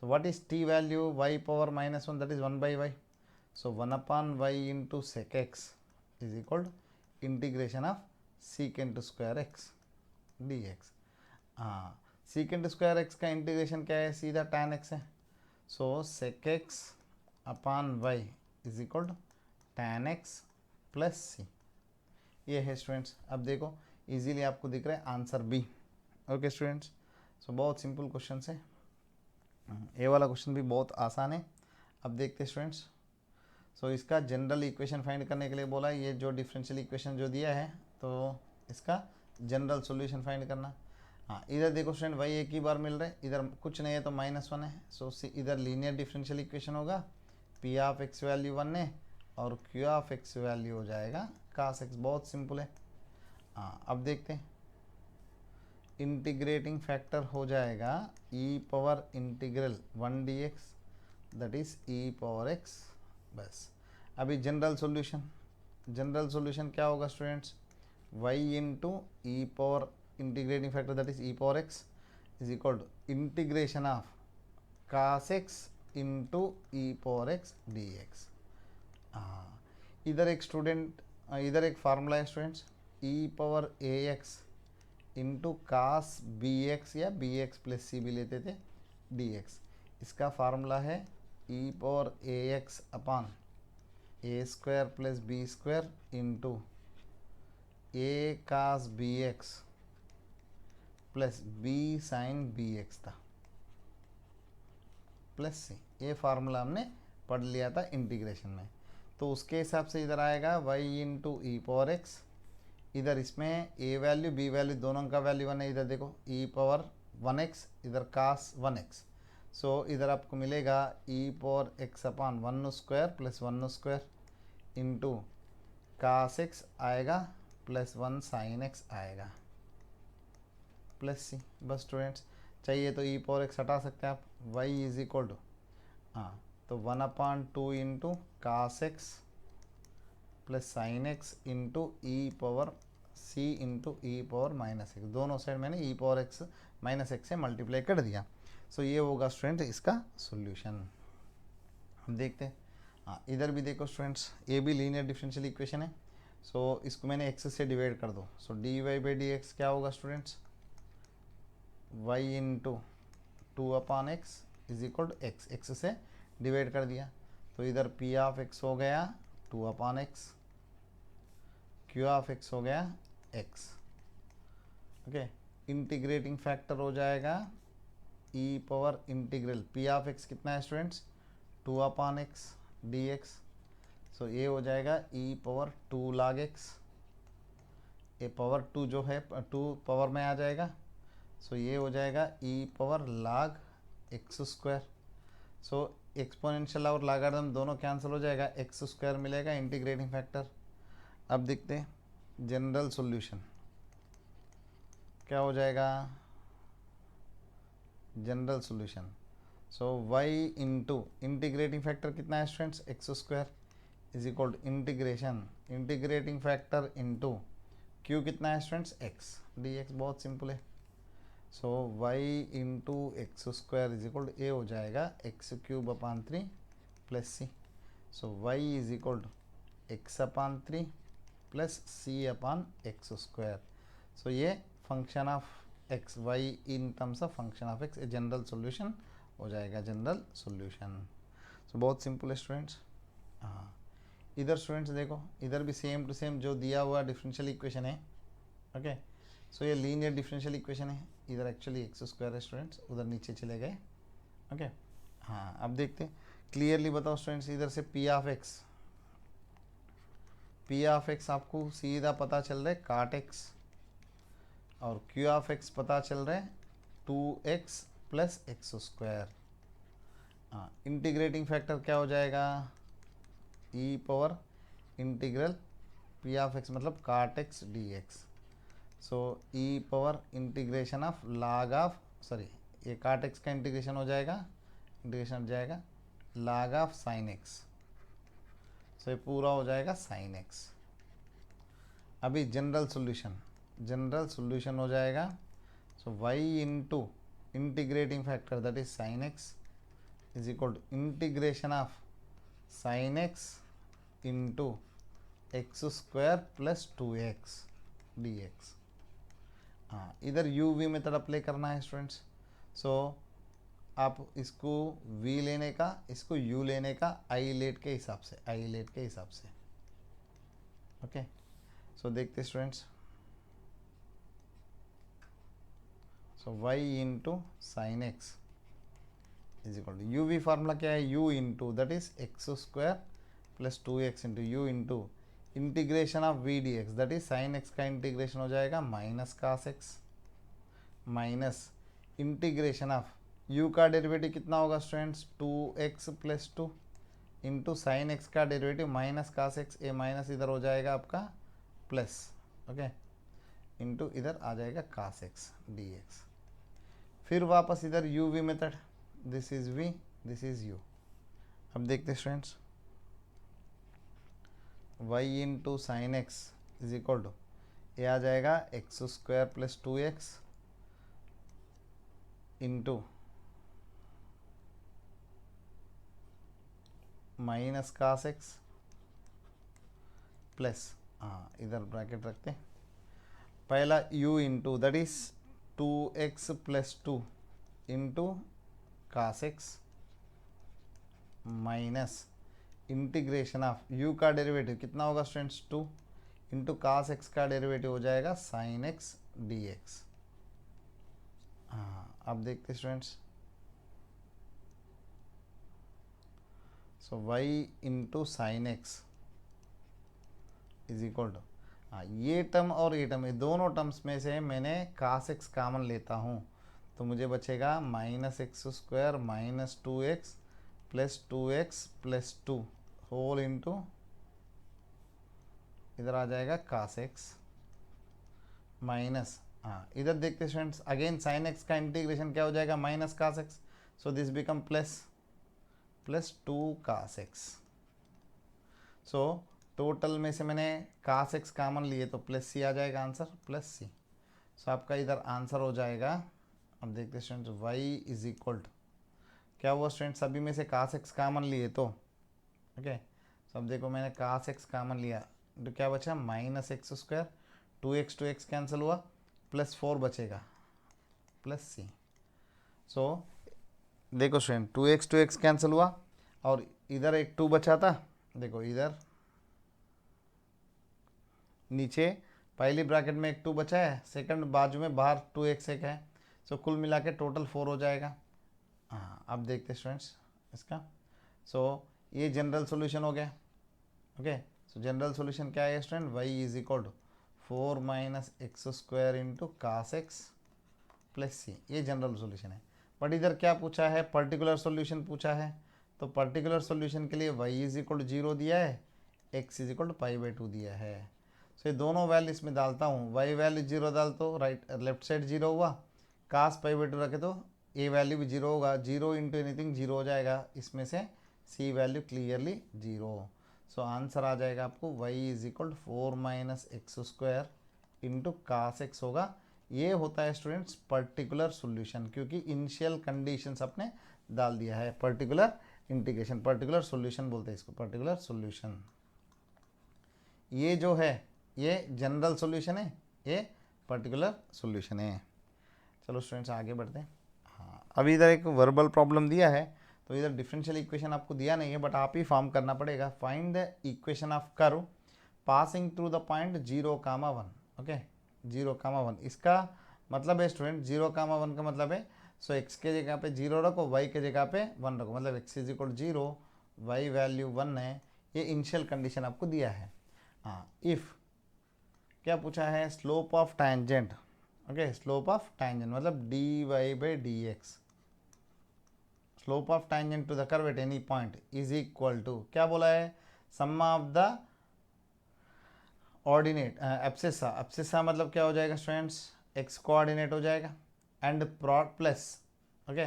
so what is t value, y power minus 1, that is 1 by y, so 1 upon y into sec x is equal to integration of secant square x dx। हाँ, secant square x का integration क्या है, सीधा tan x है, so sec x upon y is equal to tan x plus c। ये है students, अब देखो इजीली आपको दिख रहा है आंसर बी। ओके स्टूडेंट्स, सो बहुत सिंपल क्वेश्चन है, ये वाला क्वेश्चन भी बहुत आसान है। अब देखते हैं स्टूडेंट्स, सो इसका जनरल इक्वेशन फाइंड करने के लिए बोला है, ये जो डिफरेंशियल इक्वेशन जो दिया है तो इसका जनरल सॉल्यूशन फाइंड करना। हाँ, इधर देखो स्टूडेंट वाई एक ही बार मिल रहा है, इधर कुछ नहीं है तो -1 है, सो इधर लीनियर डिफरेंशियल इक्वेशन होगा, पी ऑफ एक्स वैल्यू 1 है और क्यू ऑफ एक्स वैल्यू हो जाएगा कास एक्स। बहुत सिंपल है। हाँ, अब देखते हैं, इंटीग्रेटिंग फैक्टर हो जाएगा e power integral 1 dx, that is e power x बस। अभी जनरल सॉल्यूशन, जनरल सॉल्यूशन क्या होगा students, y into e power integrating factor that is e power x is equal to integration of cos x into e power x dx। इधर एक student, इधर एक formula है students, e power a x into cos b x या b x plus c भी लेते थे D x, इसका फार्मूला है e power a x upon a square plus b square into a cos b x plus b sine b x था plus c. ये formula हमने पढ़ लिया था इंटीग्रेशन में, तो उसके हिसाब से इधर आएगा y into e power x, इधर इसमें a वैल्यू b वैल्यू दोनों का वैल्यू 1 है, इधर देखो e पावर 1x, इधर कास 1x, सो इधर आपको मिलेगा e power x upon 1 square plus 1 square into cos x आएगा प्लस 1 साइन x आएगा प्लस सी। बस स्टूडेंट्स, चाहिए तो e पावर x हटा सकते हैं आप, y इज इक्वल टू, हाँ, तो 1/2 into cos x plus sine x into e power c into e power minus x, दोनों साइड मैंने e power x minus x से मल्टीप्लाई कर दिया। सो ये होगा स्टूडेंट इसका सॉल्यूशन। हम देखते हैं, हाँ, इधर भी देखो स्टूडेंट्स, ये भी लीनियर डिफरेंशियल इक्वेशन है, सो इसको मैंने एक्स से डिवाइड कर दो, so d y by d x क्या होगा students, y into 2/x is equal to x, x से डिवाइड कर दिया, तो इधर p ऑफ x हो गया 2/x, q ऑफ x हो गया x, ओके। इंटीग्रेटिंग फैक्टर हो जाएगा e power integral p of x कितना है स्टूडेंट्स, 2/x dx, सो ये हो जाएगा e पावर 2 log x, ये पावर 2 जो है 2 पावर में आ जाएगा, सो ये हो जाएगा e power log x square, so exponential और लॉगरिथम दोनों कैंसिल हो जाएगा, एक्स स्क्वायर मिलेगा इंटीग्रेटिंग फैक्टर। अब देखते हैं जनरल सॉल्यूशन क्या हो जाएगा, general solution, so y into integrating factor कितना है students, x square is equal to integration integrating factor into q कितना है स्टूडेंट्स, x dx। बहुत सिंपल है, so y into x square is equal to ए हो जाएगा x cube upon 3 plus c, so y is equal to x upon 3 plus c upon x square, so ये function of x, y in terms of function of x, general solution हो जाएगा, general solution. सो बहुत simple है students. हाँ, इधर students देखो, इधर भी सेम टू सेम जो दिया हुआ डिफरेंशियल इक्वेशन है, ओके। सो ये लीनियर डिफरेंशियल इक्वेशन है, इधर एक्चुअली एक्स स्क्वायर है स्टूडेंट्स, उधर नीचे चले गए। ओके हाँ, अब देखते हैं क्लियरली, बताओ स्टूडेंट्स, इधर से पी ऑफ एक्स आपको सीधा पता चल रहा है काट एक्स, और क्यू ऑफ एक्स पता चल रहा है 2x प्लस एक्स स्क्वायर। हाँ, इंटीग्रेटिंग फैक्टर क्या हो जाएगा, e power integral p of x मतलब cot x d x. So e power integration of log of, sorry ये काट एक्स का इंटीग्रेशन हो जाएगा, इंटीग्रेशन हो जाएगा log of sine x. So ये पूरा हो जाएगा साइन एक्स। अभी जनरल सॉल्यूशन हो जाएगा। So y into integrating factor that is sine x is equal to integration of sine x into x square plus 2x dx। हाँ, इधर u v method apply करना है स्टूडेंट्स। सो आप इसको v लेने का, इसको u लेने का आई लेट के हिसाब से, ओके। सो देखते students, so y into sine x is equal to u v formula क्या है, u into that is x square plus 2x into u into integration of v dx that is sine x का integration हो जाएगा minus cos x, minus integration of u का derivative कितना होगा students 2x plus 2 into sine x का derivative minus cos x, a minus इधर हो जाएगा आपका प्लस, ओके, इंटू इधर आ जाएगा कास एक्स डी एक्स। फिर वापस इधर u v method, this is v, this is u। अब देखते students, y into sine x is equal to ये आ जाएगा x square plus 2x into minus cos x plus, हाँ इधर ब्रैकेट रखते हैं, पहला u into that is 2x plus 2 into cos x minus integration of u का derivative कितना होगा स्टूडेंट्स 2 इंटू कास एक्स का डेरिवेटिव हो जाएगा साइन एक्स डी एक्स। हाँ, अब देखते students, so y into sine x is equal to, हाँ ये टर्म और ये टर्म, ये दोनों टर्म्स में से मैंने कास एक्स कॉमन लेता हूँ तो मुझे बचेगा minus x square minus 2x plus 2 whole into इधर आ जाएगा कास एक्स माइनस, हाँ इधर देखते स्टूडेंट्स अगेन साइन एक्स का इंटीग्रेशन क्या हो जाएगा minus cos x, so this become plus 2 cos x. So total में से मैंने कास एक्स कॉमन लिए तो प्लस सी आ जाएगा आंसर, प्लस सी। सो आपका इधर आंसर हो जाएगा। अब देखते students y is equal to क्या हुआ स्टूडेंट्स, सभी में से कास एक्स कॉमन लिए तो ओके। सो अब देखो मैंने कास एक्स कॉमन लिया तो क्या बचा minus x square, 2x cancel हुआ, प्लस 4 बचेगा प्लस सी। सो देखो स्टूडेंट 2x कैंसिल हुआ और इधर एक 2 बचा था, देखो इधर नीचे पहली ब्रैकेट में एक 2 बचा है, सेकंड बाजू में बाहर 2x एक है, सो कुल मिला के टोटल 4 हो जाएगा। हाँ अब देखते स्टूडेंट्स इसका, सो ये जनरल सॉल्यूशन हो गया, ओके। सो जनरल सॉल्यूशन क्या है student, y is equal to 4 minus x square into cos x plus c, ये जनरल सॉल्यूशन है। बट इधर क्या पूछा है, पर्टिकुलर सॉल्यूशन पूछा है, तो पर्टिकुलर सॉल्यूशन के लिए y इज इक्वल टू 0 दिया है, x इज इक्वल टू π/2 दिया है। सो ये दोनों वैल्यू इसमें डालता हूँ, y वैल्यू 0 डाल तो राइट लेफ्ट साइड 0 हुआ, कास π/2 रखे तो a वैल्यू भी 0 होगा, 0 इंटू एनीथिंग 0 हो जाएगा, इसमें से c value clearly 0। So answer आ जाएगा आपको y is equal to 4 minus x square into cos x होगा। ये होता है स्टूडेंट्स पर्टिकुलर सॉल्यूशन, क्योंकि इनिशियल कंडीशंस अपने डाल दिया है, पर्टिकुलर इंटीग्रेशन, पर्टिकुलर सॉल्यूशन बोलते हैं इसको, पर्टिकुलर सॉल्यूशन। ये जो है ये जनरल सॉल्यूशन है, ये पर्टिकुलर सॉल्यूशन है। चलो स्टूडेंट्स आगे बढ़ते हैं। हाँ अभी इधर एक वर्बल प्रॉब्लम दिया है, तो इधर डिफरेंशियल इक्वेशन आपको दिया नहीं है बट आप ही फॉर्म करना पड़ेगा। Find the equation of curve passing through the point 0, 1, okay 0, 1। इसका मतलब है स्टूडेंट 0, 1 का मतलब है, सो x के जगह पे 0 रखो, y के जगह पे 1 रखो, मतलब x is equal 0, y value 1 है। ये इनिशियल कंडीशन आपको दिया है। हाँ, इफ़ क्या पूछा है, slope of tangent, okay, slope of tangent मतलब dy by d x, slope of tangent to the curve at any point is equal to, क्या बोला है, sum of the ordinate abscissa, abscissa मतलब क्या हो जाएगा स्टूडेंट्स, एक्स कोऑर्डिनेट हो जाएगा, and prod plus, okay,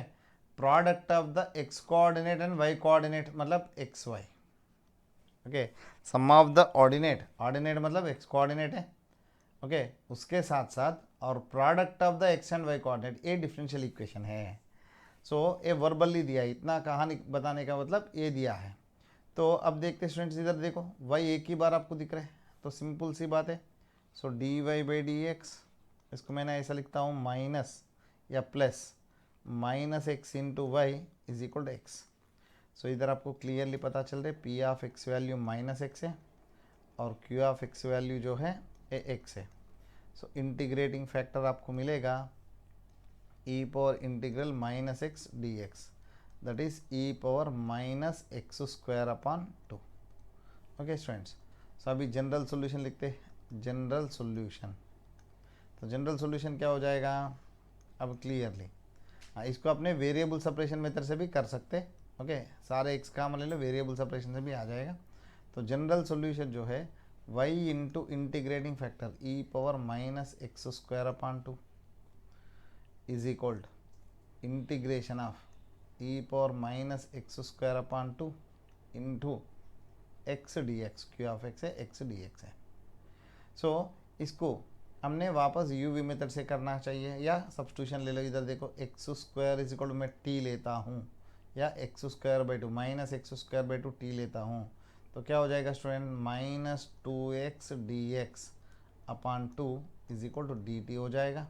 product of the x coordinate and y coordinate मतलब x y, okay, sum of the ordinate, ordinate मतलब एक्स कोऑर्डिनेट है, okay, उसके साथ साथ और product of the x and y coordinate, ये डिफरेंशियल इक्वेशन है। So ये वर्बली दिया है, इतना कहानी बताने का मतलब ये दिया है। तो अब देखते स्टूडेंट्स, इधर देखो वाई एक ही बार आपको दिख रहा है, तो सिंपल सी बात है, so d y by d x, इसको मैंने ऐसा लिखता हूँ माइनस या plus minus x into y is equal to x. So इधर आपको क्लियरली पता चल रहा है P of x value minus x है और क्यू ऑफ एक्स वैल्यू जो है ए एक्स है। सो इंटीग्रेटिंग फैक्टर आपको मिलेगा e power integral minus x d x, that is e power minus x square upon 2। Okay students, so अभी general solution लिखते हैं, जनरल सॉल्यूशन, तो जनरल सॉल्यूशन क्या हो जाएगा अब क्लियरली, हाँ, इसको अपने वेरिएबल सेपरेशन मेथड से भी कर सकते हैं, ओके, सारे x का ले लो, वेरिएबल सेपरेशन से भी आ जाएगा। तो जनरल सॉल्यूशन जो है y into integrating factor e power minus x square upon 2 is equal to integration of e power minus x square upon 2 into x d x, q of x है, x d x है। So इसको हमने वापस you v method से करना चाहिए या substitution ले लो, इधर देखो x square is equal to मैं टी लेता हूँ या x square by 2 minus x square by 2 t लेता हूँ, तो क्या हो जाएगा student, minus 2x d x upon 2 is equal to d t हो जाएगा।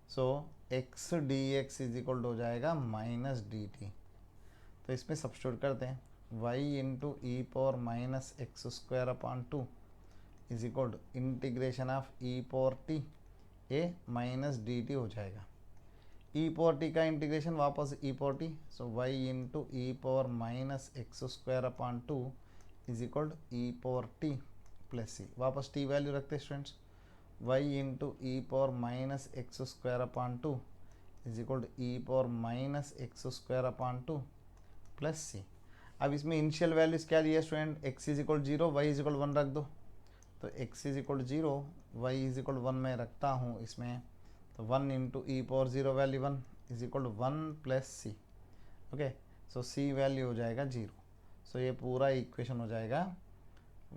So x d x is equal to हो जाएगा माइनस डी टी। तो इसमें सब्स्टिट्यूट करते हैं, y into e power minus x square upon 2 is equal to integration of e power t a minus d t हो जाएगा। E power t का integration वापस e power t, so y into e power minus x square upon 2 is equal to e power t plus c, वापस t value रखते students, y into e power minus x square upon 2 is equal to e power minus x square upon 2 plus c. अब इसमें initial values क्या दिया student, x is equal 0, y is equal 1 रख दो, तो x is equal 0, y is equal 1 मैं रखता हूँ इसमें, तो 1 into e power 0 value 1 is equal to 1 plus c, okay, so c value हो जाएगा 0। सो ये पूरा इक्वेशन हो जाएगा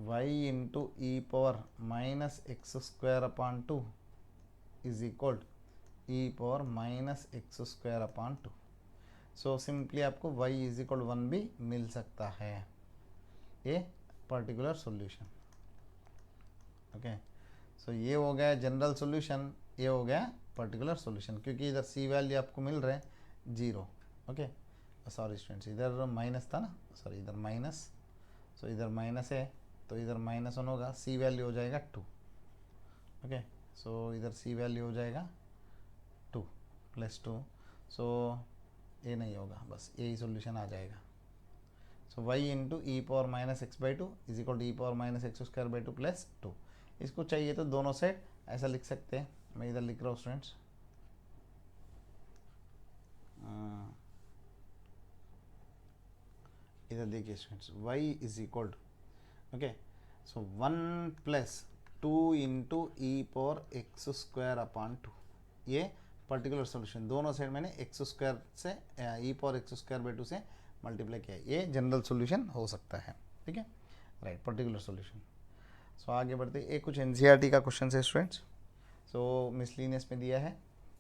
y into e power minus x square upon 2 is equal to e power minus x square upon 2। So simply आपको y is equal 1 भी मिल सकता है, ये पर्टिकुलर सॉल्यूशन, ओके। सो ये हो गया जनरल सॉल्यूशन, ये हो गया पर्टिकुलर सॉल्यूशन, क्योंकि इधर c वैल्यू आपको मिल रहा है 0, ओके, सॉरी स्टूडेंट्स इधर माइनस था ना, सॉरी इधर माइनस, सो इधर माइनस है तो इधर माइनस 1 होगा, c वैल्यू हो जाएगा 2, ओके, सो इधर c वैल्यू हो जाएगा 2 प्लस 2, सो ये नहीं होगा, बस यही सॉल्यूशन आ जाएगा। So y into e power minus x by 2 is equal to e power minus x square by 2 plus 2। इसको चाहिए तो दोनों साइड ऐसा लिख सकते हैं, मैं इधर लिख रहा हूँ स्टूडेंट्स, इधर देखिए students y is equal to, okay, so 1 plus 2 into e power x square upon 2, ये पर्टिकुलर सॉल्यूशन, दोनों साइड मैंने एक्स स्क्वायर से e power x square by 2 से मल्टीप्लाई किया, ये जनरल सॉल्यूशन हो सकता है, ठीक है, राइट, पर्टिकुलर सॉल्यूशन। सो आगे बढ़ते, एक कुछ एनसीईआरटी का क्वेश्चन है स्टूडेंट्स, सो मिसलिनियस में दिया है,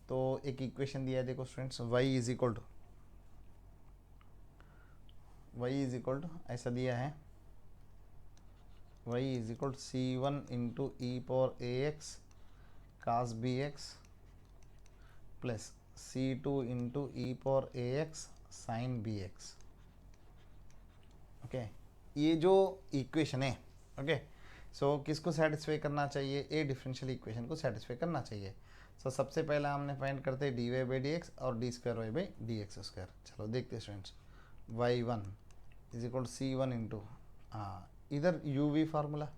तो एक इक्वेशन दिया है, देखो students y is equal to ऐसा दिया है, y is equal to c1 into e power a x cos b x plus c2 into e power a x sine b x, okay, ये जो इक्वेशन है, okay, सो किसको satisfy करना चाहिए, a differential equation को सेटिस्फाई करना चाहिए। So सबसे पहला हमने फाइंड करते हैं d y by d x और d square y by d x square. चलो देखते हैं students, y one is equal c one into, हाँ इधर u v formula,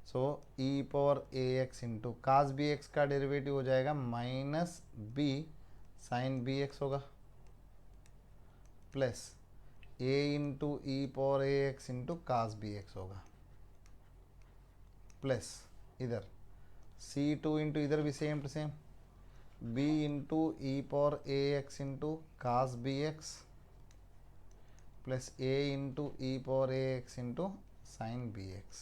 so e power a x into cos b x का derivative हो जाएगा minus b sine b x होगा, plus a into e power a x into cos b x होगा, plus इधर c two into इधर भी same to same b into e power a x into cos b x plus a into e power a x into sine b x.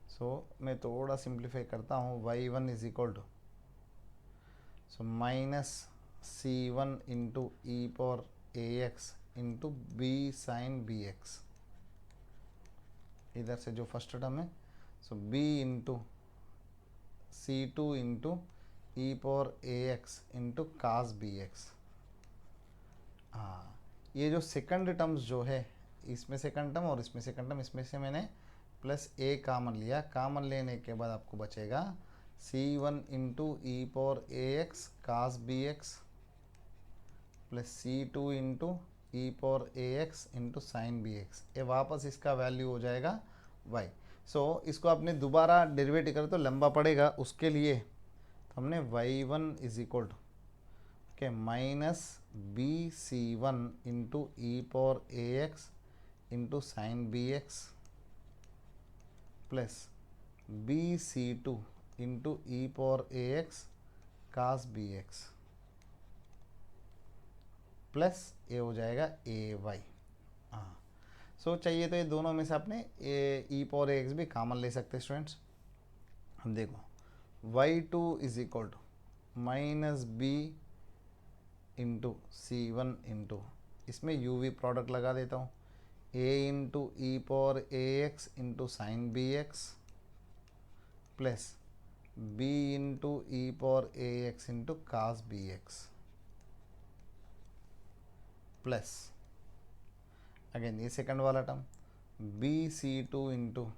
So मैं थोड़ा simplify करता हूँ, y one is equal to so minus c one into e power a x into b sine b x, इधर से जो first term है सो b into c two into e power a x into cos b x. हाँ ये जो second terms जो है, इसमें सेकंड टर्म और इसमें सेकंड टर्म, इसमें से मैंने प्लस ए कामन लिया, कामन लेने के बाद आपको बचेगा c one into e power a x cos b x plus c two into e power a x into sine b x. ये वापस इसका वैल्यू हो जाएगा वाई। सो इसको आपने दोबारा डेरिवेटिव करें तो लंबा पड़ेगा, उसके लिए तो हमने y one is equal to के minus b c one into e power a x into sine b x plus b c two into e power a x cos b x plus ये हो जाएगा ए Y. हाँ सो चाहिए तो ये दोनों में से आपने ई पावर ए एक्स भी कॉमन ले सकते हैं स्टूडेंट्स। हम देखो y two is equal to minus b into c one into, इसमें यू वी प्रोडक्ट लगा देता हूँ, a into e power a x into sine b x plus b into e power a x into cos b x plus again ये second वाला term b c two into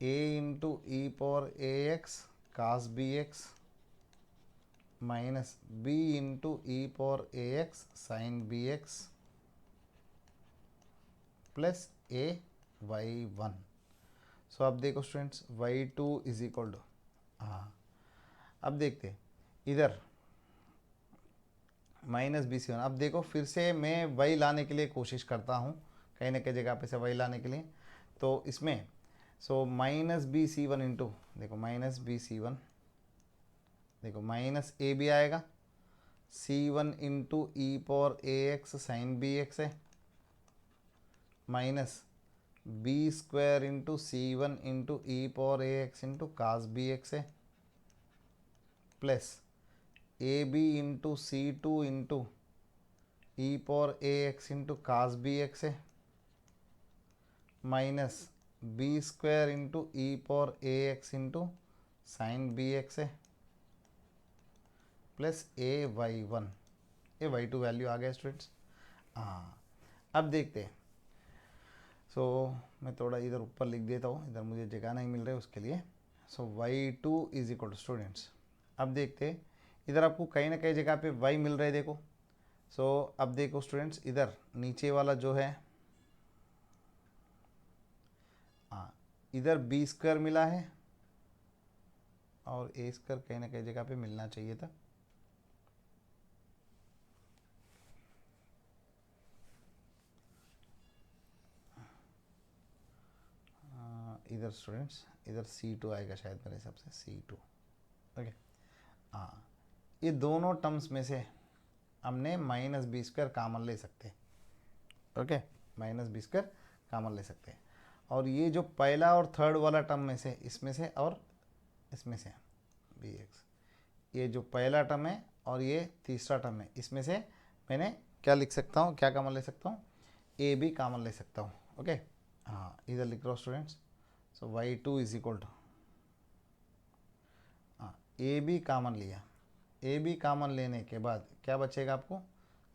a into e power a x cos b x minus b into e power a x sine b x plus a y one. So अब देखो students y two is equal to, हाँ अब देखते इधर minus b c one. अब देखो फिर से मैं वाई लाने के लिए कोशिश करता हूँ, कहीं ना कहीं जगह पे से वाई लाने के लिए, तो इसमें so minus b c one into, देखो माइनस बी सी वन, देखो माइनस ए भी आएगा, c one into e power a x sine b x है, minus b square into c one into e power a x into cos b x है, plus a b into c two into e power a x into cos b x है, minus b square into e power a x into sine b x है, plus a y one. A y two value आ गया students. हाँ अब देखते हैं, सो मैं थोड़ा इधर ऊपर लिख देता हूँ, इधर मुझे जगह नहीं मिल रही उसके लिए। So y two is equal to students, अब देखते हैं इधर आपको कहीं ना कहीं जगह पे वाई मिल रहा है, देखो। सो अब देखो स्टूडेंट्स इधर नीचे वाला जो है, हाँ इधर बी स्क्वायर मिला है और ए स्क्वायर कहीं ना कहीं जगह पे मिलना चाहिए था। इधर स्टूडेंट्स इधर सी टू आएगा शायद मेरे हिसाब से, सी टू, ओके। हाँ ये दोनों टर्म्स में से हमने माइनस बी स्क्वायर कॉमन ले सकते हैं, okay, minus b square common ले सकते हैं। और ये जो पहला और थर्ड वाला टर्म में से, इसमें से और इसमें से बी एक्स, ये जो पहला टर्म है और ये तीसरा टर्म है, इसमें से मैंने क्या लिख सकता हूँ, क्या कॉमन ले सकता हूँ, ए बी कॉमन ले सकता हूँ, ओके। हाँ इधर लिख रहा हूँ students, so y two is equal to, हाँ ए बी कॉमन लिया, ए बी कॉमन लेने के बाद क्या बचेगा आपको,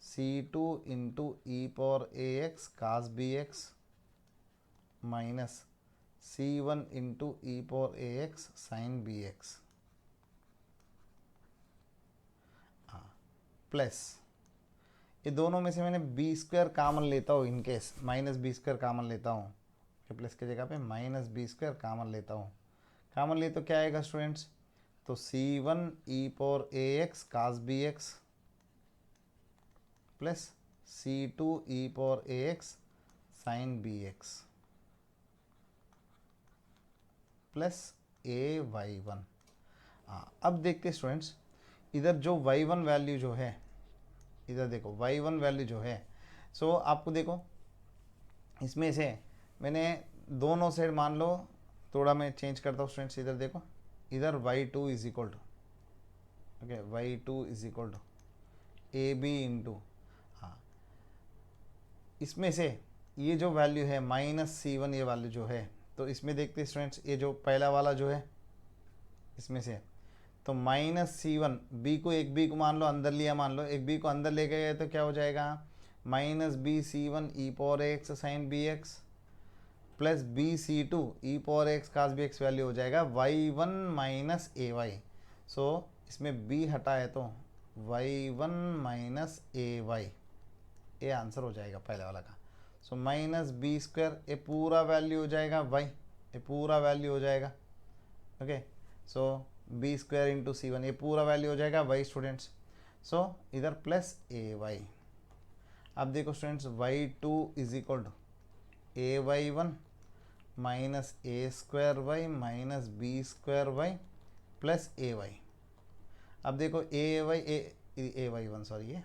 c two into e power a x cos b x minus C1 into e power a x sine b x plus ये दोनों में से मैंने बी स्क्वायर कामन लेता हूँ, इनकेस माइनस बी स्क्वायर कामन लेता हूँ, प्लस की जगह पे माइनस बी स्क्वायर कामन लेता हूँ। कामन ले तो क्या आएगा स्टूडेंट्स, तो C1 e power a x cos b x plus C2 e power a x sine b x plus a y one. अब देखते स्टूडेंट्स, इधर जो y1 वैल्यू जो है, इधर देखो y1 वैल्यू जो है, सो आपको देखो इसमें से मैंने दोनों साइड मान लो, थोड़ा मैं चेंज करता हूँ स्टूडेंट्स, इधर देखो, इधर y2 is equal to, okay, y2 is equal to a b into, हाँ इसमें से ये जो वैल्यू है -C1 ये वैल्यू जो है, तो इसमें देखते स्टूडेंट्स ये जो पहला वाला जो है इसमें से, तो -C1 बी को, एक बी को मान लो अंदर लिया, मान लो एक बी को अंदर ले गए तो क्या हो जाएगा, -BC1 e power x sine b x plus BC2 e power x cos b x value हो जाएगा y1 माइनस ए वाई। सो इसमें b हटा है तो y1 माइनस ए वाई, ये आंसर हो जाएगा पहले वाला का। सो माइनस बी स्क्वायर, ये पूरा वैल्यू हो जाएगा y, ये पूरा वैल्यू हो जाएगा, ओके। सो बी स्क्वायर इंटू C1 ये पूरा वैल्यू हो जाएगा y स्टूडेंट्स। सो इधर प्लस ए वाई। अब देखो students, y2 is equal to a y one minus a square y minus b square y plus a y. अब देखो a y one, sorry ये,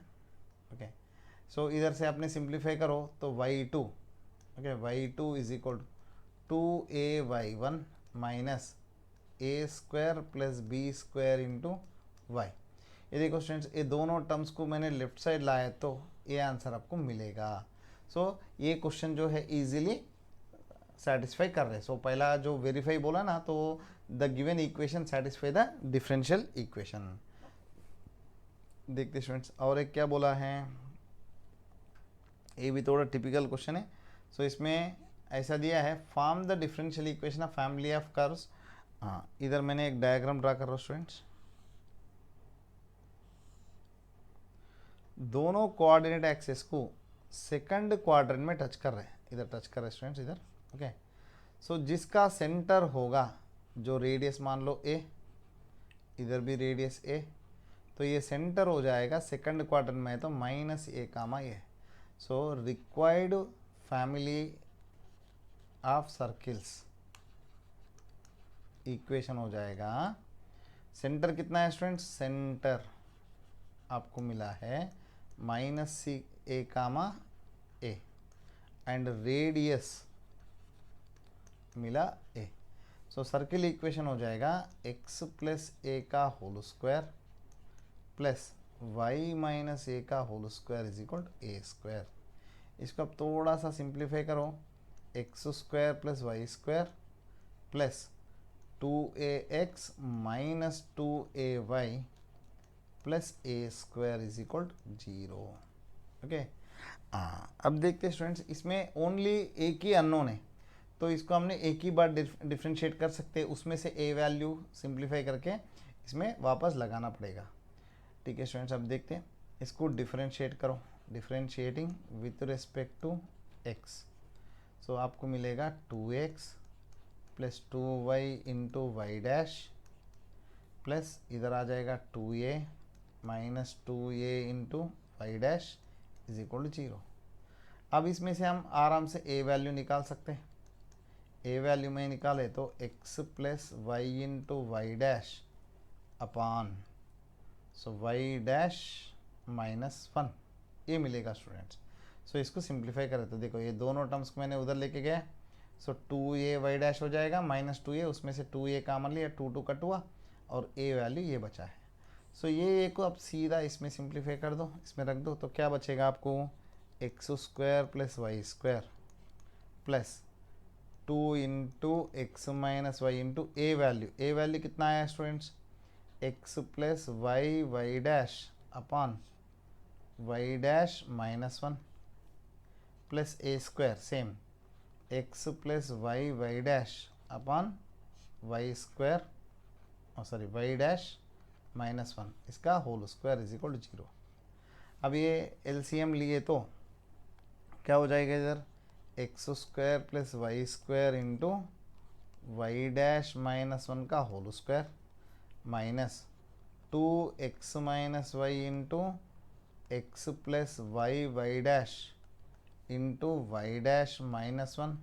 ओके। सो इधर से आपने simplify करो तो y2, okay, y2 is equal to 2ay1 minus a square plus b square into y. ये देखो स्टूडेंट्स, ये दोनों टर्म्स को मैंने लेफ्ट साइड लाया तो ये आंसर आपको मिलेगा। सो ये क्वेश्चन जो है इजीली सेटिस्फाई कर रहे हैं। सो पहला जो वेरीफाई बोला ना, तो the given equation satisfy the differential equation. देखते स्टूडेंट्स, और एक क्या बोला है, ये भी थोड़ा टिपिकल क्वेश्चन है। सो इसमें ऐसा दिया है, form the differential equation of family of curves. हाँ, इधर मैंने एक डायग्राम ड्रा कर रहा हूँ स्टूडेंट्स, दोनों कोऑर्डिनेट एक्सिस को सेकंड क्वाड्रेंट में टच कर रहे हैं, इधर टच कर रहे हैं स्टूडेंट्स, इधर, ओके। सो जिसका सेंटर होगा, जो रेडियस मान लो ए, इधर भी रेडियस ए, तो ये सेंटर हो जाएगा सेकंड क्वाड्रेंट में, तो minus a comma a. So required family of circles equation हो जाएगा, सेंटर कितना है स्टूडेंट्स, सेंटर आपको मिला है -C a comma a and radius मिला ए। सो सर्किल इक्वेशन हो जाएगा x प्लस ए का whole square plus y minus a का whole square is equal to a square. इसको अब थोड़ा सा सिंप्लीफाई करो, x square plus y square plus 2ax minus 2ay plus a square is equal to 0, okay. अब देखते हैं स्टूडेंट्स, इसमें ओनली एक ही अननोन है, तो इसको हमने एक ही बार डिफ्रेंशिएट कर सकते हैं, उसमें से ए वैल्यू सिंप्लीफाई करके इसमें वापस लगाना पड़ेगा, ठीक है स्टूडेंट्स। अब देखते हैं, इसको डिफ्रेंशिएट करो, differentiating with respect to x. So आपको मिलेगा 2x plus 2y into y dash plus इधर आ जाएगा 2a minus 2a into y dash is equal to 0। अब इसमें से हम आराम से a वैल्यू निकाल सकते हैं, a वैल्यू में निकाले तो x plus y into y dash upon, so y dash minus 1 ये मिलेगा स्टूडेंट्स। सो इसको सिंप्लीफाई करें तो देखो, ये दोनों टर्म्स को मैंने उधर लेके गया, सो 2a वाई डैश हो जाएगा माइनस 2a, उसमें से 2a कॉमन लिया, 2 कट हुआ और a वैल्यू ये बचा है। सो ये को अब सीधा इसमें सिंप्लीफाई कर दो, इसमें रख दो, तो क्या बचेगा आपको, x square plus y square plus 2 into x minus y into a value कितना आया students, x plus y dash upon y dash minus 1 plus a square same x plus y dash upon y square sorry y dash minus 1 इसका whole square is equal to 0। अब ये LCM लिए तो क्या हो जाएगा इधर, x square plus y square into y dash minus 1 का whole square minus 2x minus y into x plus y dash into y dash minus 1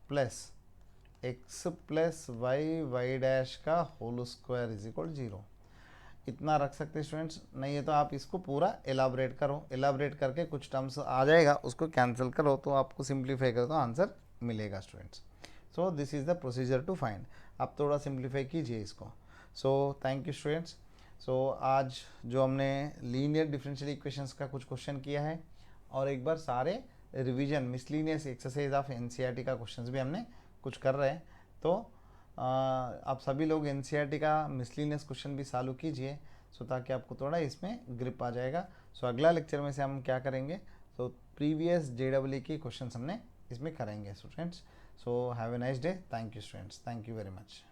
plus x plus y dash का होल स्क्वायर इज इक्वल 0। इतना रख सकते हैं students, नहीं है तो आप इसको पूरा एलाबरेट करो, एलाबरेट करके कुछ टर्म्स आ जाएगा उसको कैंसिल करो तो आपको सिंप्लीफाई करो तो आंसर मिलेगा students. So this is the procedure to find. आप थोड़ा सिंप्लीफाई कीजिए इसको। So thank you students. So आज जो हमने लीनियर डिफरेंशियल इक्वेशंस का कुछ क्वेश्चन किया है और एक बार सारे revision miscellaneous exercise of NCERT का क्वेश्चंस भी हमने कुछ कर रहे हैं, तो आप सभी लोग एनसीईआरटी का मिसलीनियस क्वेश्चन भी चालू कीजिए सो ताकि आपको थोड़ा इसमें ग्रिप आ जाएगा। सो अगला लेक्चर में से हम क्या करेंगे, सो प्रीवियस जेडब्ल्यू की क्वेश्चंस हमने इसमें करेंगे students. So have a nice day. Thank you students, thank you very much.